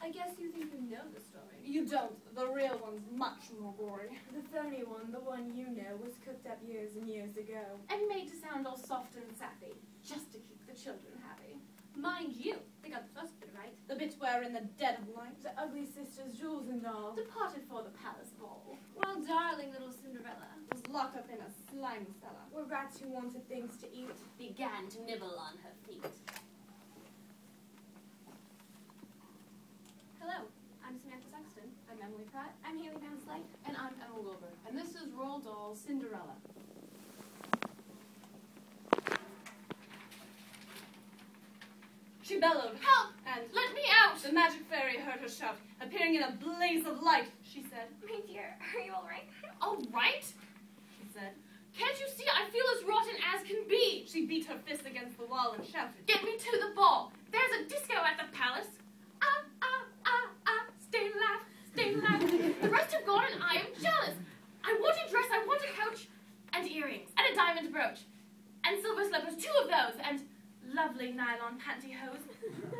I guess you think you know the story. You don't. The real one's much more gory. The phony one, the one you know, was cooked up years and years ago. And made to sound all soft and sappy, just to keep the children happy. Mind you, they got the first bit right. The bit where in the dead of night, The ugly sisters, Jules and Dahl, departed for the palace ball, While darling little Cinderella was locked up in a slime cellar, were rats who wanted things to eat. began to nibble on her feet. Hello, I'm Samantha Sexton. I'm Emily Pratt, I'm Hailey and Emma. and I'm Emma Wilbur, and this is Roald Dahl's Cinderella. She bellowed, Help! and Let me out! the magic fairy heard her shout. Appearing in a blaze of light, she said, My dear, are you all right? "All right," she said. "Can't you see I feel as rotten as can be?" She beat her fist against the wall and shouted, Get me to the ball. There's a disco at the palace. Ah, ah, ah, ah. Stay alive, stay alive. The rest have gone and I am jealous. I want a dress, I want a coach, and earrings, and a diamond brooch, and silver slippers, 2 of those, and lovely nylon pantyhose.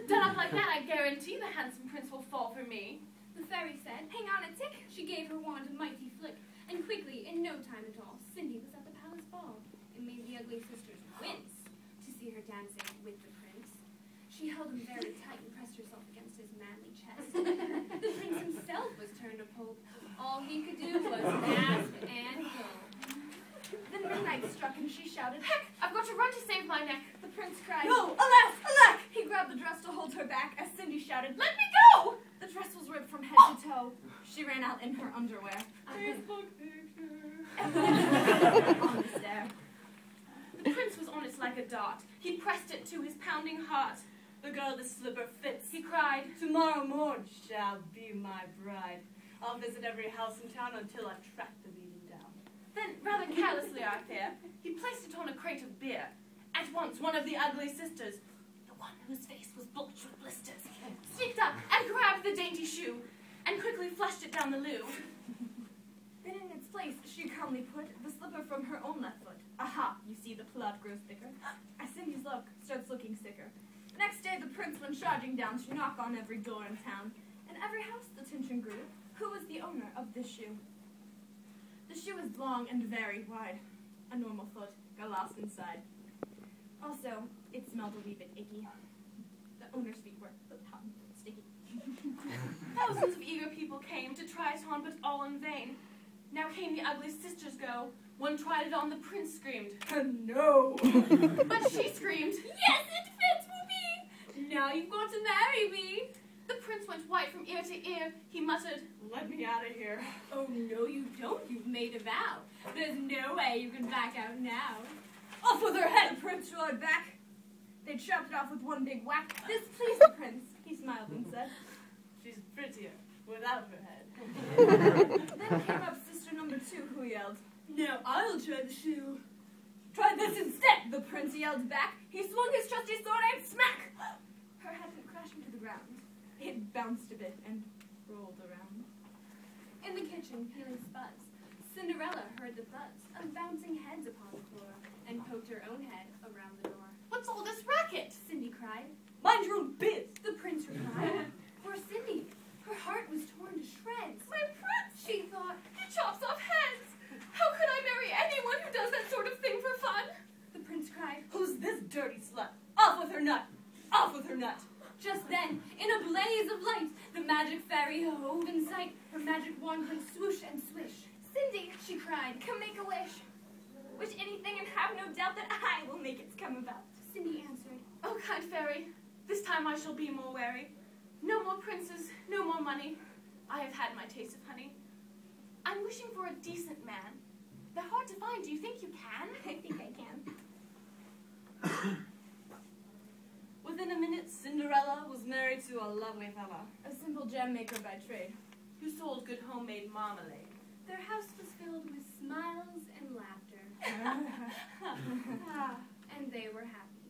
Done up like that, I guarantee the handsome prince will fall for me. The fairy said, hang on a tick. She gave her wand a mighty flick, and quickly, in no time at all, Cindy was at the palace ball. It made the ugly sisters wince to see her dancing with the prince. She held him very tight and pressed herself against his manly chest. The prince himself was turned a pulp. All he could do was gasp and go. Then midnight struck and she shouted, Heck, I've got to run to save my neck. The prince cried, "No, alas, alack!" He grabbed the dress to hold her back as Cindy shouted, Let me go! The dress was ripped from head to toe. She ran out in her underwear. Facebook picture. On the stair. The prince was on it like a dart. He pressed it to his pounding heart. "The girl this slipper fits," he cried. "Tomorrow morn shall be my bride. I'll visit every house in town until I track the beating down." Then, rather carelessly, I fear, he placed it on a crate of beer. At once, one of the ugly sisters, the one whose face was blotched with blisters, sneaked up and grabbed the dainty shoe, and quickly flushed it down the loo. Then in its place, she calmly put the slipper from her own left foot. Aha, you see the plot grows thicker. As Cindy's look starts looking sicker. Next day, the prince went charging down to knock on every door in town. In every house, the tension grew. Who was the owner of this shoe? The shoe is long and very wide. A normal foot got lost inside. Also, it smelled a wee bit icky. The owner's feet were hot and sticky. Thousands of eager people came to try it on, but all in vain. Now came the ugly sisters go. One tried it on, the prince screamed, "No!" But she screamed, Yes, it fits me! Now you've got to marry me! The prince went white from ear to ear. He muttered, "Let me out of here." Oh, no, you don't. You've made a vow. There's no way you can back out now. "Off with her head!" The prince roared back. They chopped it off with one big whack. This pleased the prince. He smiled and said, "She's prettier without her head." Then came up sister number 2, who yelled, "Now I'll try the shoe." "Try this instead!" The prince yelled back. He swung his trusty sword and smack! Her head went crashing to the ground. It bounced a bit and rolled around. In the kitchen, peeling spuds, Cinderella heard the buzz of bouncing heads upon the floor and poked her own head around the door. "What's all this racket?" Cindy cried. "Mind your own biz." The prince replied. Poor Cindy, her heart was torn to shreds. "My prince," She thought, he chops off heads. How could I marry anyone who does that sort of thing for fun? the prince cried. "Who's this dirty slut? Off with her nut! Off with her nut!" Just then, in a blaze of light, the magic fairy hove in sight. Her magic wand went swoosh and swish. Cindy, she cried, come make a wish. Wish anything and have no doubt that I will make it come about. Cindy answered, "Oh, kind fairy, this time I shall be more wary. No more princes, no more money. I have had my taste of honey. I'm wishing for a decent man. They're hard to find. Do you think you can?" I think I can. Within a minute, Cinderella was married to a lovely fella A simple gem maker by trade. who sold good homemade marmalade. Their house was filled with smiles and laughter, and they were happy.